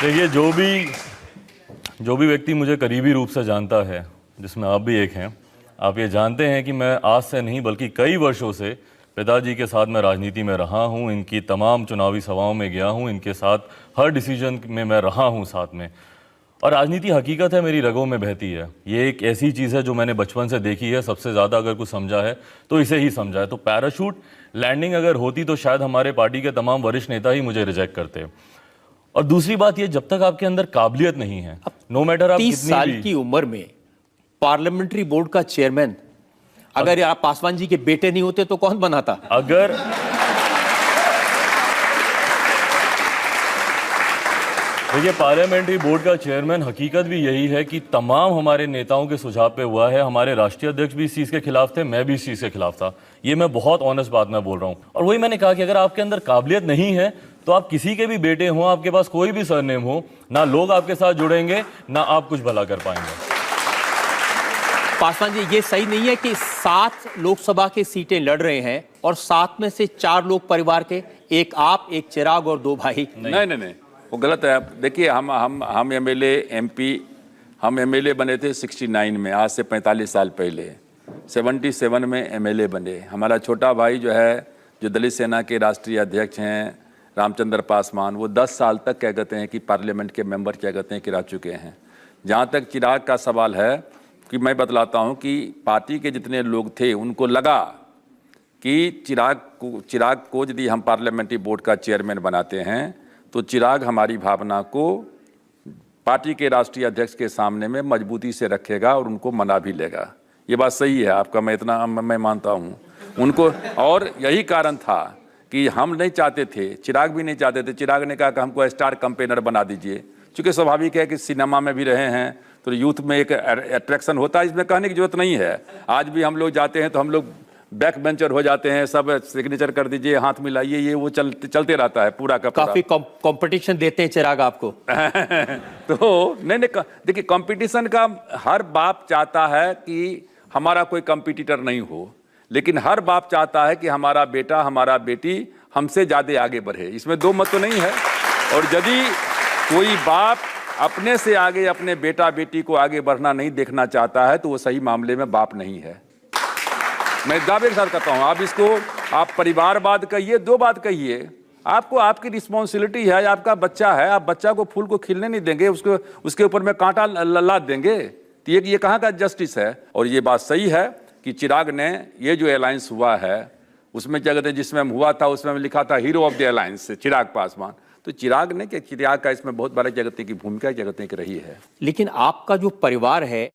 देखिए, जो भी व्यक्ति मुझे करीबी रूप से जानता है, जिसमें आप भी एक हैं, आप ये जानते हैं कि मैं आज से नहीं बल्कि कई वर्षों से पिताजी के साथ मैं राजनीति में रहा हूँ, इनकी तमाम चुनावी सभाओं में गया हूँ, इनके साथ हर डिसीजन में मैं रहा हूँ साथ में। और राजनीति हकीकत है, मेरी रगों में बहती है। ये एक ऐसी चीज़ है जो मैंने बचपन से देखी है। सबसे ज़्यादा अगर कुछ समझा है तो इसे ही समझा है। तो पैराशूट लैंडिंग अगर होती तो शायद हमारे पार्टी के तमाम वरिष्ठ नेता ही मुझे रिजेक्ट करते। और दूसरी बात ये, जब तक आपके अंदर काबिलियत नहीं है, नो मैटर आप 30 कितनी साल भी की उम्र में पार्लियामेंट्री बोर्ड का चेयरमैन, अगर आप पासवान जी के बेटे नहीं होते तो कौन बनाता? अगर देखिए, पार्लियामेंट्री बोर्ड का चेयरमैन हकीकत भी यही है कि तमाम हमारे नेताओं के सुझाव पे हुआ है। हमारे राष्ट्रीय अध्यक्ष भी इस चीज़ के खिलाफ थे, मैं भी इस चीज़ के खिलाफ था। ये मैं बहुत ऑनेस्ट बात मैं बोल रहा हूँ। और वही मैंने कहा कि अगर आपके अंदर काबिलियत नहीं है तो आप किसी के भी बेटे हों, आपके पास कोई भी सरनेम हो, ना लोग आपके साथ जुड़ेंगे, ना आप कुछ भला कर पाएंगे। पासवान जी, ये सही नहीं है कि 7 लोकसभा की सीटें लड़ रहे हैं और 7 में से 4 लोग परिवार के, एक आप, एक चिराग और 2 भाई। नहीं, वो गलत है। देखिए, हम एमएलए एमपी हम एमएलए बने थे 69 में, आज से 45 साल पहले। 77 में एमएलए बने। हमारा छोटा भाई जो है, जो दलित सेना के राष्ट्रीय अध्यक्ष हैं, रामचंद्र पासवान, वो 10 साल तक क्या कहते हैं कि पार्लियामेंट के मेंबर क्या कहते हैं कि रह चुके हैं। जहाँ तक चिराग का सवाल है, कि मैं बतलाता हूँ कि पार्टी के जितने लोग थे उनको लगा कि चिराग को यदि हम पार्लियामेंट्री बोर्ड का चेयरमैन बनाते हैं तो चिराग हमारी भावना को पार्टी के राष्ट्रीय अध्यक्ष के सामने में मजबूती से रखेगा और उनको मना भी लेगा। ये बात सही है आपका, मैं मानता हूँ उनको। और यही कारण था कि हम नहीं चाहते थे, चिराग भी नहीं चाहते थे। चिराग ने कहा कि हमको स्टार कैंपेनर बना दीजिए। चूँकि स्वाभाविक है कि सिनेमा में भी रहे हैं तो यूथ में एक अट्रैक्शन होता है, इसमें कहने की जरूरत नहीं है। आज भी हम लोग जाते हैं तो हम लोग बैक बेंचर हो जाते हैं, सब सिग्नेचर कर दीजिए, हाथ मिलाइए, ये वो चलते रहता है पूरा का पूरा। काफी कंपटीशन देते हैं चिराग आपको। तो नहीं, देखिए, कंपटीशन का हर बाप चाहता है कि हमारा कोई कंपटीटर नहीं हो, लेकिन हर बाप चाहता है कि हमारा बेटा, हमारा बेटी हमसे ज़्यादा आगे बढ़े। इसमें दो मत तो नहीं है। और यदि कोई बाप अपने से आगे अपने बेटा बेटी को आगे बढ़ना नहीं देखना चाहता है तो वो सही मामले में बाप नहीं है। मैं दावे के साथ कहता हूँ। आप इसको आप परिवारवाद कहिए, 2 बात कहिए, आपको आपकी रिस्पॉन्सिबिलिटी है, आपका बच्चा है, आप बच्चा को फूल को खिलने नहीं देंगे, उसके ऊपर में कांटा लाद देंगे, तो ये कहाँ का जस्टिस है? और ये बात सही है कि चिराग ने ये जो अलायंस हुआ है उसमें क्या कहते हैं, जिसमें हुआ था उसमें लिखा था hero of the alliance Chirag Paswan. तो चिराग ने चिराग का इसमें बहुत बड़ा क्या कहते हैं कि भूमिका क्या कहते हैं कि रही है। लेकिन आपका जो परिवार है